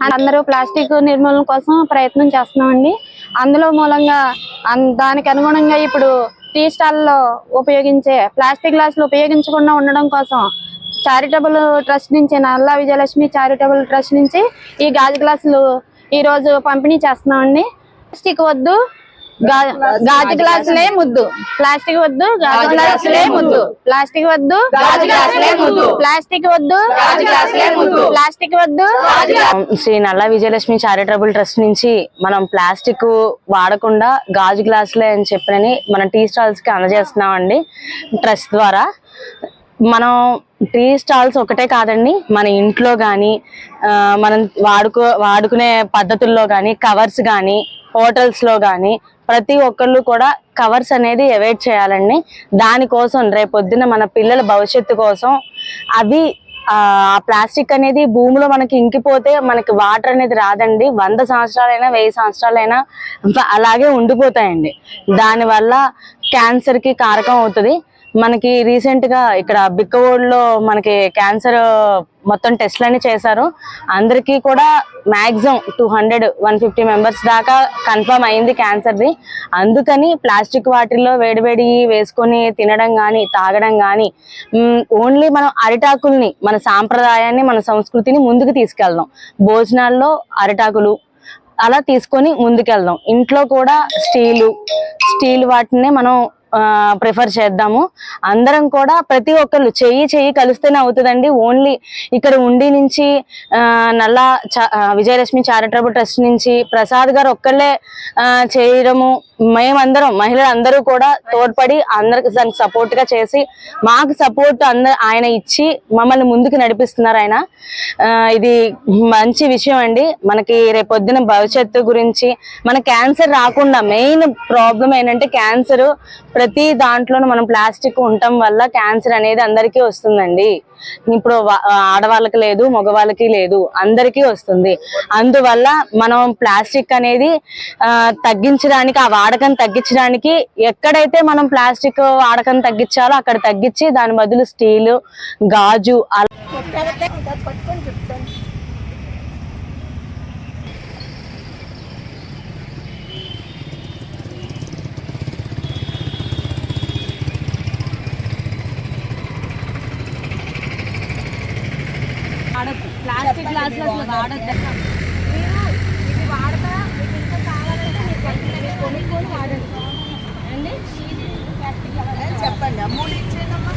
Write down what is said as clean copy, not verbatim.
అందరూ ప్లాస్టిక్ నిర్మూలన కోసం ప్రయత్నం చేస్తున్నామండి. అందులో మూలంగా దానికి అనుగుణంగా ఇప్పుడు టీ స్టాల్లో ఉపయోగించే ప్లాస్టిక్ గ్లాసులు ఉపయోగించకుండా ఉండడం కోసం చారిటబుల్ ట్రస్ట్ నుంచి, నల్లా విజయలక్ష్మి చారిటబుల్ ట్రస్ట్ నుంచి ఈ గాజు గ్లాసులు ఈ రోజు పంపిణీ చేస్తున్నామండి. ప్లాస్టిక్ వద్దు, గాజు గ్లాసులే ముద్దు. ప్లాస్టిక్ వద్దు, గాజు గ్లాసులే ముద్దు. ప్లాస్టిక్ వద్దు, గాజు గ్లాసులే ముద్దు. ప్లాస్టిక్ వద్దు, గాజు గ్లాసులే ముద్దు. ప్లాస్టిక్ వద్దు. శ్రీ నల్లా విజయలక్ష్మి చారిటబుల్ ట్రస్ట్ నుంచి మనం ప్లాస్టిక్ వాడకుండా గాజు గ్లాసులే అని చెప్పని మనం టీ స్టాల్స్ కి అందజేస్తున్నాం అండి. ట్రస్ట్ ద్వారా మనం టీ స్టాల్స్ ఒకటే కాదండి, మన ఇంట్లో కానీ మనం వాడుకునే పద్ధతుల్లో కానీ, కవర్స్ కానీ, హోటల్స్ లో కానీ ప్రతి ఒక్కళ్ళు కూడా కవర్స్ అనేది అవాయిడ్ చేయాలండి. దానికోసం రేపొద్దున మన పిల్లల భవిష్యత్తు కోసం అవి ఆ ప్లాస్టిక్ అనేది భూమిలో మనకి ఇంకిపోతే మనకి వాటర్ అనేది రాదండి. 100 సంవత్సరాలైనా 1000 సంవత్సరాలైనా అలాగే ఉండిపోతాయండి. దానివల్ల క్యాన్సర్ కి కారకం అవుతుంది. మనకి రీసెంట్ గా ఇక్కడ బిక్కవోడ్లో మనకి క్యాన్సర్ మొత్తం టెస్ట్లన్నీ చేశారు. అందరికీ కూడా మాక్సిమం 200-150 మెంబర్స్ దాకా కన్ఫర్మ్ అయింది క్యాన్సర్ది. అందుకని ప్లాస్టిక్ వాటిల్లో వేడివేడి వేసుకొని తినడం కానీ, తాగడం కానీ, ఓన్లీ మనం అరిటాకుల్ని, మన సాంప్రదాయాన్ని, మన సంస్కృతిని ముందుకు తీసుకెళ్దాం. భోజనాల్లో అరిటాకులు అలా తీసుకొని ముందుకెళ్దాం. ఇంట్లో కూడా స్టీల్ వాటినే మనం ప్రిఫర్ చేద్దాము. అందరం కూడా ప్రతి ఒక్కళ్ళు చెయ్యి కలిస్తేనే అవుతుందండి. ఓన్లీ ఇక్కడ ఉండి నుంచి నల్లా విజయలక్ష్మి చారిటబుల్ ట్రస్ట్ నుంచి ప్రసాద్ గారు ఒక్కళ్ళే చేయడము, మేమందరం మహిళలందరూ కూడా తోడ్పడి అందరికి దానికి సపోర్ట్ గా చేసి మాకు సపోర్ట్ ఆయన ఇచ్చి మమ్మల్ని ముందుకు నడిపిస్తున్నారు ఆయన. ఇది మంచి విషయం అండి. మనకి రేపొద్దున భవిష్యత్తు గురించి మన క్యాన్సర్ రాకుండా మెయిన్ ప్రాబ్లం ఏంటంటే క్యాన్సర్ ప్రతి దాంట్లోనూ మనం ప్లాస్టిక్ ఉండటం వల్ల క్యాన్సర్ అనేది అందరికీ వస్తుందండి. ఇప్పుడు ఆడవాళ్ళకి లేదు, మగవాళ్ళకి లేదు, అందరికీ వస్తుంది. అందువల్ల మనం ప్లాస్టిక్ అనేది తగ్గించడానికి, ఆ వాడకం తగ్గించడానికి ఎక్కడైతే మనం ప్లాస్టిక్ వాడకం తగ్గించాలో అక్కడ తగ్గించి దాని బదులు స్టీల్, గాజు ప్లాస్టిక్ గ్లాసులు అసలు వాడద్దు. ఇది వాడతా, మీకు ఇంకా కావాలంటే మీరు కొనుక్కొని వాడండి అండి. చెప్పండి. 3 ఇచ్చేదమ్మా.